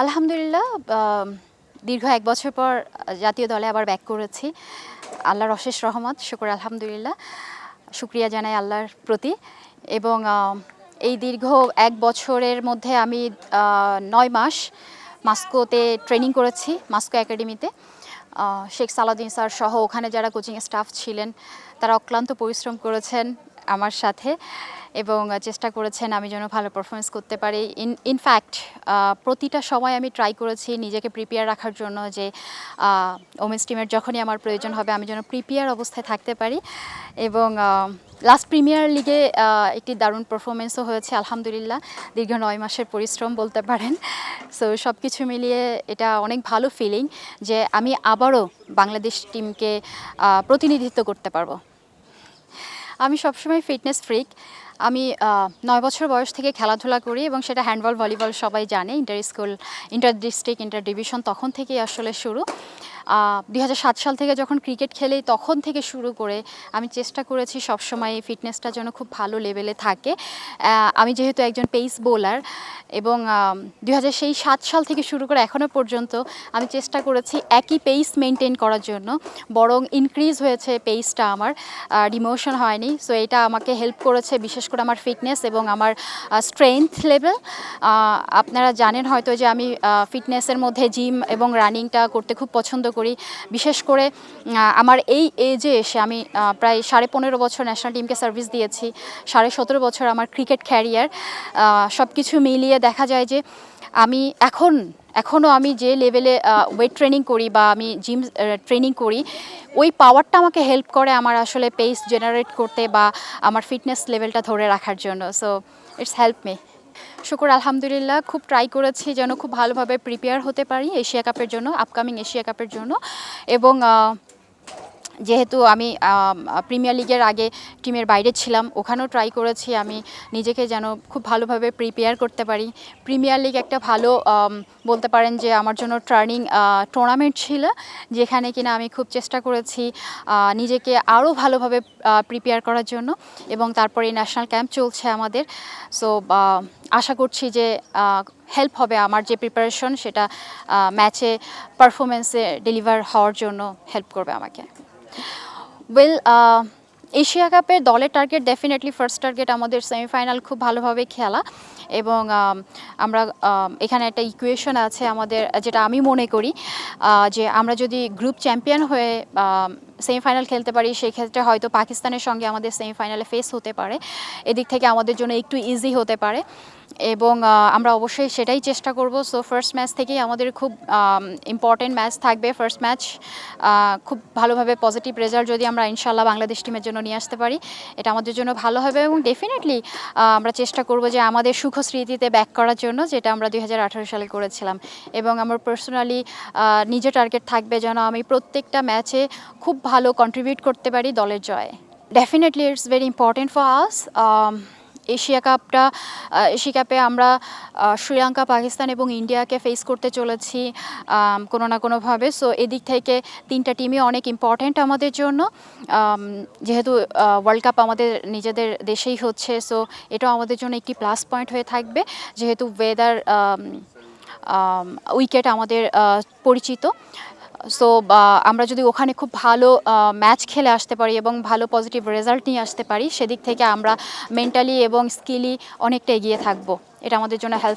আলহামদুলিল্লাহ দীর্ঘ ১ বছর পর জাতীয় দলে আবার ব্যাক করেছি। আল্লাহর অশেষ রহমত, শুকর আলহামদুলিল্লাহ। শুকরিয়া জানাই আল্লাহর প্রতি এবং এই দীর্ঘ ১ বছরের মধ্যে আমি ৯ মাস মাস্কোতে ট্রেনিং করেছি, মাস্কো একাডেমিতে। শেখ সালাউদ্দিন স্যার সহ ওখানে যারা কোচিং স্টাফ ছিলেন তারা অক্লান্ত পরিশ্রম করেছেন আমার সাথে এবং চেষ্টা করেছেন আমি যেন ভালো পারফরমেন্স করতে পারি। ইনফ্যাক্ট প্রতিটা সময় আমি ট্রাই করেছি নিজেকে প্রিপেয়ার রাখার জন্য যে ওমেন্স টিমের যখনই আমার প্রয়োজন হবে আমি যেন প্রিপেয়ার অবস্থায় থাকতে পারি এবং লাস্ট প্রিমিয়ার লিগে একটি দারুণ পারফরমেন্সও হয়েছে আলহামদুলিল্লাহ। দীর্ঘ ৯ মাসের পরিশ্রম বলতে পারেন। সো সব কিছু মিলিয়ে এটা অনেক ভালো ফিলিং যে আমি আবারও বাংলাদেশ টিমকে প্রতিনিধিত্ব করতে পারবো। আমি সবসময় ফিটনেস ফ্রিক। আমি ৯ বছর বয়স থেকে খেলাধুলা করি এবং সেটা হ্যান্ডবল, ভলিবল সবাই জানে। Inter school, inter district, inter division তখন থেকেই আসলে শুরু। ২০০৭ সাল থেকে যখন ক্রিকেট খেলি তখন থেকে শুরু করে আমি চেষ্টা করেছি সবসময় ফিটনেসটা যেন খুব ভালো লেভেলে থাকে। আমি যেহেতু একজন পেস বোলার এবং ২০০৭ সাল থেকে শুরু করে এখনও পর্যন্ত আমি চেষ্টা করেছি একই পেস মেনটেন করার জন্য, বরং ইনক্রিজ হয়েছে পেসটা আমার, ডিমোশন হয়নি। সো এটা আমাকে হেল্প করেছে বিশেষ করে আমার ফিটনেস এবং আমার স্ট্রেংথ লেভেল। আপনারা জানেন হয়তো যে আমি ফিটনেসের মধ্যে জিম এবং রানিংটা করতে খুব পছন্দ করি। বিশেষ করে আমার এই এজে এসে আমি প্রায় ১৫.৫ বছর ন্যাশনাল টিমকে সার্ভিস দিয়েছি, ১৭.৫ বছর আমার ক্রিকেট ক্যারিয়ার। সব কিছু মিলিয়ে দেখা যায় যে আমি এখনও আমি যে লেভেলে ওয়েট ট্রেনিং করি বা আমি জিম ট্রেনিং করি ওই পাওয়ারটা আমাকে হেল্প করে আমার আসলে পেস জেনারেট করতে বা আমার ফিটনেস লেভেলটা ধরে রাখার জন্য। So it's help me. শুকর আলহামদুলিল্লাহ, খুব ট্রাই করেছি যেন খুব ভালোভাবে প্রিপেয়ার হতে পারি এশিয়া কাপের জন্য, আপকামিং এশিয়া কাপের জন্য। এবং যেহেতু আমি প্রিমিয়ার লিগের আগে টিমের বাইরে ছিলাম, ওখানেও ট্রাই করেছি আমি নিজেকে যেন খুব ভালোভাবে প্রিপেয়ার করতে পারি। প্রিমিয়ার লিগ একটা ভালো বলতে পারেন যে আমার জন্য টার্নিং টুর্নামেন্ট ছিল, যেখানে কিনা আমি খুব চেষ্টা করেছি নিজেকে আরও ভালোভাবে প্রিপেয়ার করার জন্য এবং তারপরে ন্যাশনাল ক্যাম্প চলছে আমাদের। সো আশা করছি যে হেল্প হবে আমার যে প্রিপারেশন সেটা ম্যাচে পারফরমেন্সে ডেলিভার হওয়ার জন্য হেল্প করবে আমাকে। এশিয়া কাপের দলের টার্গেট ডেফিনেটলি ফার্স্ট টার্গেট আমাদের সেমিফাইনাল খুব ভালোভাবে খেলা এবং আমরা এখানে একটা ইকুয়েশন আছে আমাদের, যেটা আমি মনে করি যে আমরা যদি গ্রুপ চ্যাম্পিয়ন হয়ে সেমিফাইনাল খেলতে পারি সেক্ষেত্রে হয়তো পাকিস্তানের সঙ্গে আমাদের সেমিফাইনালে ফেস হতে পারে। এদিক থেকে আমাদের জন্য একটু ইজি হতে পারে এবং আমরা অবশ্যই সেটাই চেষ্টা করব। সো ফার্স্ট ম্যাচ থেকেই আমাদের খুব ইম্পর্টেন্ট ম্যাচ থাকবে। ফার্স্ট ম্যাচ খুব ভালোভাবে পজিটিভ রেজাল্ট যদি আমরা ইনশাল্লাহ বাংলাদেশ টিমের জন্য নিয়ে আসতে পারি এটা আমাদের জন্য ভালো হবে এবং ডেফিনেটলি আমরা চেষ্টা করব যে আমাদের সুখ স্মৃতিতে ব্যাক করার জন্য, যেটা আমরা ২০১৮ সালে করেছিলাম। এবং আমার পার্সোনালি নিজের টার্গেট থাকবে যেন আমি প্রত্যেকটা ম্যাচে খুব ভালো কন্ট্রিবিউট করতে পারি দলের জয়ে। Definitely it's very important for us. Asia কাপে আমরা শ্রীলঙ্কা, পাকিস্তান এবং ইন্ডিয়াকে ফেস করতে চলেছি কোনো না কোনোভাবে। সো এদিক থেকে 3টা টিমই অনেক ইম্পর্ট্যান্ট আমাদের জন্য, যেহেতু ওয়ার্ল্ড কাপ আমাদের নিজেদের দেশেই হচ্ছে। সো এটাও আমাদের জন্য একটি প্লাস পয়েন্ট হয়ে থাকবে, যেহেতু ওয়েদার উইকেট আমাদের পরিচিত। সো আমরা যদি ওখানে খুব ভালো ম্যাচ খেলে আসতে পারি এবং ভালো পজিটিভ রেজাল্ট নিয়ে আসতে পারি সেদিক থেকে আমরা মেন্টালি এবং স্কিলি অনেকটা এগিয়ে থাকবো। এটা আমাদের জন্য হেল্প